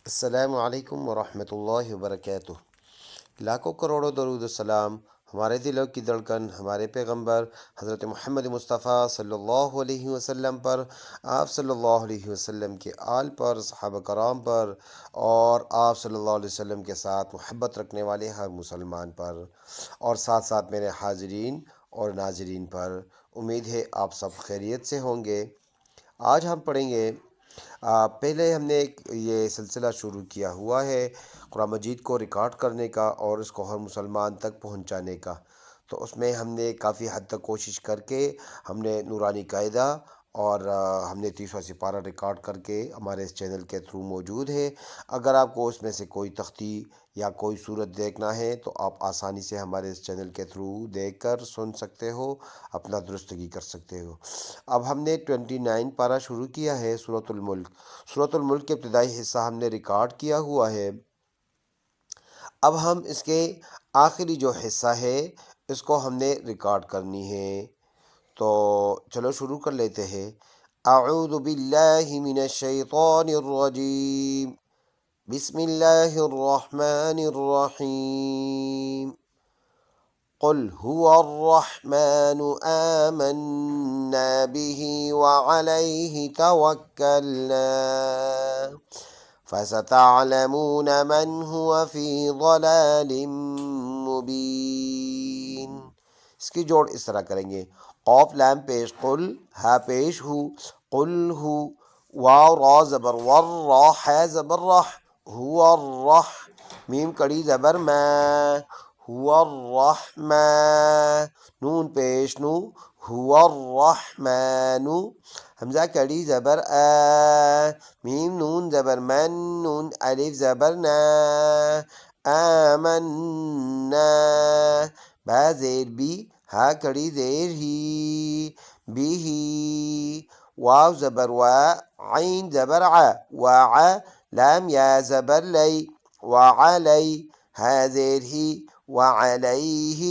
السلام علیکم ورحمۃ اللہ وبرکاتہ۔ لاکھوں کروڑوں درود السلام ہمارے دلوں کی دھڑکن ہمارے پیغمبر حضرت محمد مصطفیٰ صلی اللہ علیہ وسلم پر، آپ صلی اللہ علیہ وسلم کے آل پر، صحابہ کرام پر، اور آپ صلی اللہ علیہ وسلم کے ساتھ محبت رکھنے والے ہر مسلمان پر، اور ساتھ ساتھ میرے حاضرین اور ناظرین پر۔ امید ہے آپ سب خیریت سے ہوں گے۔ آج ہم پڑھیں گے، پہلے ہم نے یہ سلسلہ شروع کیا ہوا ہے قرآن مجید کو ریکارڈ کرنے کا اور اس کو ہر مسلمان تک پہنچانے کا، تو اس میں ہم نے کافی حد تک کوشش کر کے ہم نے نورانی قاعدہ اور ہم نے 30واں سپارہ ریکارڈ کر کے ہمارے اس چینل کے تھرو موجود ہے۔ اگر آپ کو اس میں سے کوئی تختی یا کوئی صورت دیکھنا ہے تو آپ آسانی سے ہمارے اس چینل کے تھرو دیکھ کر سن سکتے ہو، اپنا درستگی کر سکتے ہو۔ اب ہم نے 29 پارہ شروع کیا ہے سورۃ الملک۔ سورۃ الملک کے ابتدائی حصہ ہم نے ریکارڈ کیا ہوا ہے۔ اب ہم اس کے آخری جو حصہ ہے اس کو ہم نے ریکارڈ کرنی ہے، تو چلو شروع کر لیتے ہیں۔ اعوذ باللہ من الشیطان الرجیم، بسم اللہ الرحمن الرحیم۔ قل هو الرحمن آمنا به وعليه توكلنا فستعلمون من هو في ضلال مبين۔ اس کی جوڑ اس طرح کریں گے، قوف لام پیش قل، ہا پیش ہو، قل ہو، واو را زبر ور، را ح زبر رح، هو الرح، میم کڑی زبر ما، هو الرحمن، نون پیش نو، هو الرحمن، حمزہ کڑی زبر آ، میم نون زبر من، نون الف زبر نا، آمنا، با زیر بی، ہا کڑی زیر ہی، بھی ہی، واو زبر وا، عین زبر ع، وع، لام یا زبر لی، وعلی، ہا زیر ہی، وعلیہ،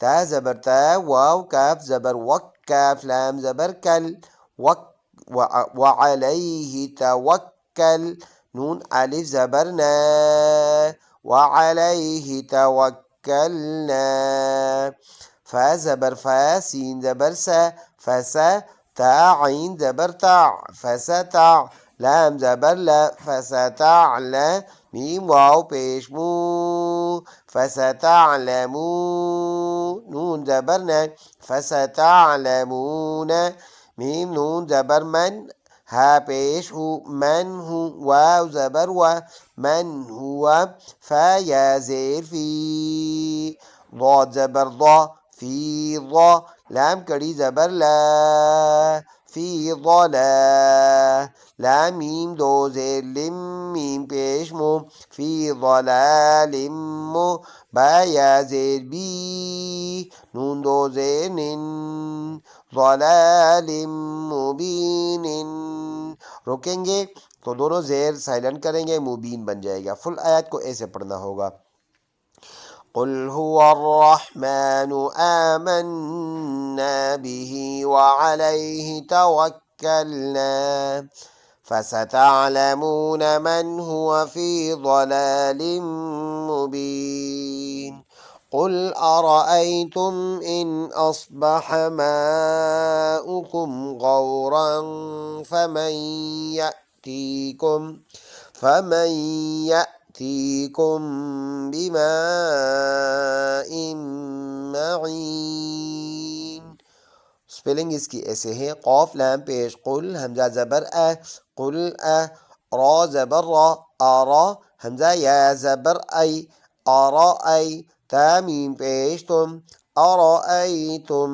تا زبر تا، واو کاف زبر وک، کاف لام زبر کل، وک، وعلیہ توکل، نون الف زبر نا، وعلیہ توکلنا، فا زبر فا، سین زبر سا، فسا، تا عین زبر تا، فستا، لام زبر لا، فستعلا، میم واو پیش مو، فستعلمون، نون زبر نا، فستعلمون، میم نون زبر من، ہا پیش ہو، من ہو، واو زبر و، من ہوا، فا یا زیر فی، ضاد زبر ضا، فی ضا، لام کڑی زبر لا، فی ضلا، لام میم دو زیر لم، میم پیش مو، فی ضلال مو، با یا زیر بی، نون دو زیر نن، ضلال مبین، روکیں گے تو دونوں زیر سائلنٹ کریں گے، مبین بن جائے گا۔ فل آیت کو ایسے پڑھنا ہوگا، قل هو الرحمن آمنا به وعليه توكلنا فستعلمون من هو في ضلال مبين۔ قل أرأيتم إن أصبح ماؤكم غورا فمن يأتيكم بماء معين۔ سپیلنگ اس کی ایسے ہے، قوف لام پیش قل، حمزہ زبر قل را زبر را، آرا، حمزہ یا زبر ای، آرا ای، تا میم پیش تم، آرائیتم،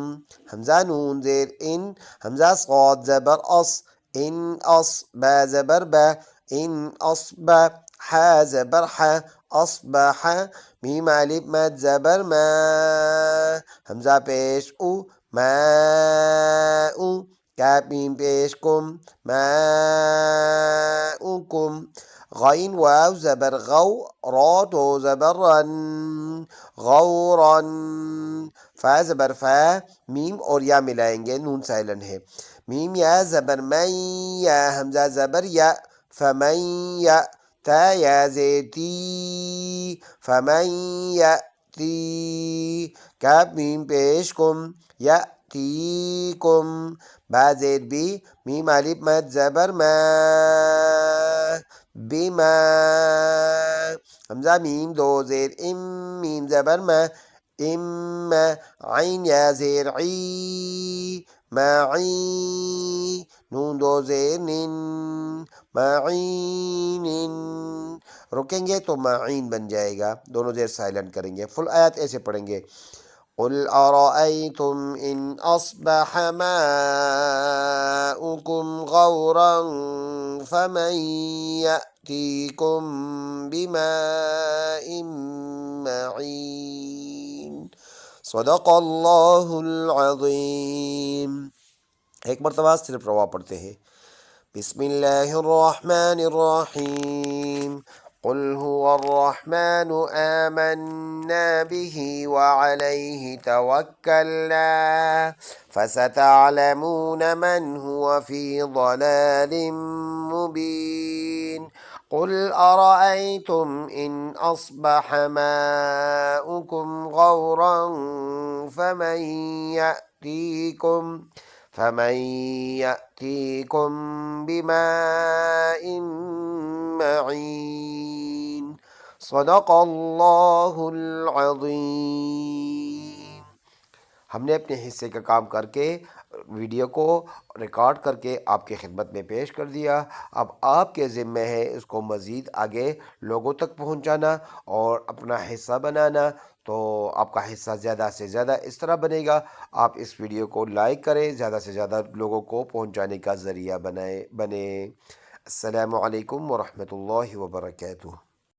حمزہ نون زیر ان، حمزہ صاد زبر اص، ان اص، با زبر با، ان اصبح، حا زبر حا، اصبح، میم الف مد زبر ما، حمزہ پیش او، ماء، کاف میم پیش کم، ماؤکم، غین واو زبر غو، را تو زبر رن، غورن، فا زبر فا، میم اور یا ملائیں گے، نون سائلن ہے، میم یا زبر من، یا حمزہ زبر یا، فمن یا، تا یا زیر تی فمن یأتی کاف میم پیش کم یأتیکم با زیر بی میم الف مد زبر ما بما حمزہ میم دو زیر ام میم زبر ما ام عین یا زیر عی معی نون دو زیر نن معین رکیں گے تو معین بن جائے گا، دونوں زیر سائلنٹ کریں گے۔ فل آیات ایسے پڑھیں گے، قل أرأيتم إن أصبح ماؤكم غورا فمن يأتيكم بماء معين صدق اللہ العظیم۔ ایک مرتبہ صرف روا پڑھتے ہیں، بسم اللہ الرحمن الرحیم قل هو الرحمن آمنا به وعليه توكلنا فستعلمون من هو في ضلال مبين قل أرأيتم إن أصبح ماؤكم غورا فمن يأتيكم بماء معين صدق اللہ العظیم۔ ہم نے اپنے حصے کا کام کر کے ویڈیو کو ریکارڈ کر کے آپ کی خدمت میں پیش کر دیا۔ اب آپ کے ذمہ ہے اس کو مزید آگے لوگوں تک پہنچانا اور اپنا حصہ بنانا۔ تو آپ کا حصہ زیادہ سے زیادہ اس طرح بنے گا، آپ اس ویڈیو کو لائک کریں، زیادہ سے زیادہ لوگوں کو پہنچانے کا ذریعہ بنے۔ السلام علیکم ورحمۃ اللہ وبرکاتہ۔